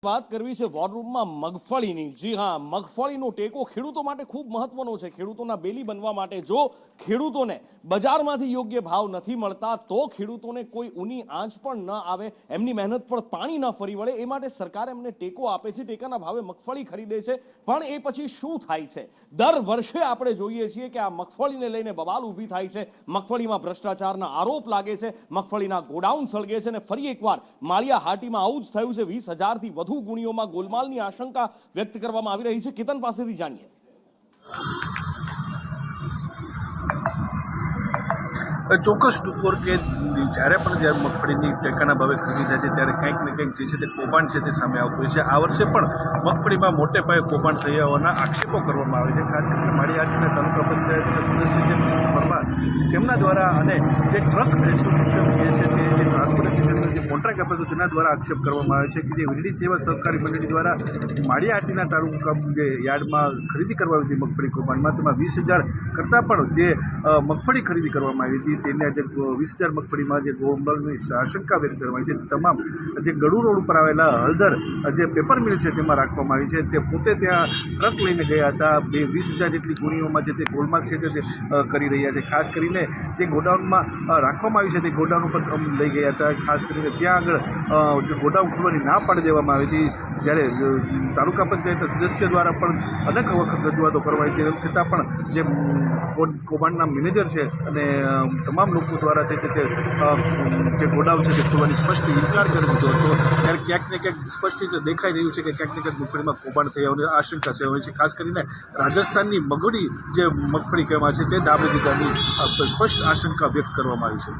વાત કરવી છે વોર રૂમમાં મગફળીની। જી હા, મગફળીનો ટેકો ખેડૂતો માટે ખૂબ મહત્વનો છે। ખેડૂતોના બેલી બનવા માટે જો ખેડૂતોને બજારમાંથી યોગ્ય ભાવ નથી મળતા તો ખેડૂતોને કોઈ ઊની આંચ પણ ન આવે, એમની મહેનત પર પાણી ન ફરી વળે, એ માટે સરકાર એમને ટેકો આપે છે, ટેકાના ભાવે મગફળી ખરીદે છે। પણ એ પછી શું થાય છે? દર વર્ષે આપણે જોઈએ છીએ કે આ મગફળીને લઈને બવાલ ઊભી થાય છે, મગફળીમાં ભ્રષ્ટાચારના આરોપ લાગે છે, મગફળીના ગોડાઉન સળગે છે અને ફરી એકવાર માળિયા હાટીમાં આવું જ થયું છે। 20,000થી વધુ ગુણીઓમાં ગોલમાલની આશંકા વ્યક્ત કરવામાં આવી રહી છે। કેતન પાસેથી જાણીએ। ચોક્કસ ટૂંકોર કે જ્યારે મગફળીની ટેકાના ભાવે ખરીદી થાય છે ત્યારે કંઈક ને કંઈક જે છે તે કૌભાંડ છે તે સામે આવતું હોય છે। આ વર્ષે પણ મગફળીમાં મોટે પાયે કૌભાંડ થયા હોવાના આક્ષેપો કરવામાં આવે છે। ખાસ કરીને માળિયાહાટીના તાલુકા પંચાયતના સદસ્ય છે પરમાર, તેમના દ્વારા અને જે ટ્રક એસોસિએશન જે છે તે જે ટ્રાન્સપોર્ટેશન જે કોન્ટ્રાક્ટ આપ્યો હતો તેના દ્વારા આક્ષેપ કરવામાં આવે છે કે જે વીરડી સેવા સહકારી મંડળી દ્વારા માળિયાહાટીના તાલુકા જે યાર્ડમાં ખરીદી કરવામાં આવી હતી મગફળી કૌભાંડમાં, તેમાં 20,000 કરતાં પણ જે મગફળી ખરીદી કરવામાં આવી હતી તેને જે 20,000 મગફળીમાં જે ગોલમાલની આશંકા વ્યક્ત કરવામાં આવી છે। તમામ જે ગળુ રોડ ઉપર આવેલા હળદર જે પેપર મિલ છે તેમાં રાખવામાં આવી છે। તે પોતે ત્યાં ટ્રક લઈને ગયા હતા, 20,000 જેટલી ગુણીઓમાં જે તે ગોલમાલ છે તે કરી રહ્યા છે। ખાસ કરીને જે ગોડાઉનમાં રાખવામાં આવી છે તે ગોડાઉન ઉપર લઈ ગયા હતા। ખાસ કરીને ત્યાં આગળ જે ગોડાઉન ખોલવાની ના પાડી દેવામાં આવી હતી, જ્યારે તાલુકા પંચાયતના સદસ્ય દ્વારા પણ અનેક વખત રજૂઆતો કરવાની છે, તેમ છતાં પણ જે કૌભાંડના મેનેજર છે અને તમામ લોકો દ્વારા છે તે જે ગોડાઉન છે તે ખોલવાની સ્પષ્ટ ઇનકાર કરી દીધો હતો। ત્યારે ક્યાંક ને ક્યાંક સ્પષ્ટ દેખાઈ રહ્યું છે કે ક્યાંક ને ક્યાંક મગફળીમાં કૌભાંડ થયા હોવાની આશંકા છે હોય છે। ખાસ કરીને રાજસ્થાનની મગડી જે મગફળી કહેવામાં છે તે દાબી દીધાની સ્પષ્ટ આશંકા વ્યક્ત કરવામાં આવી છે।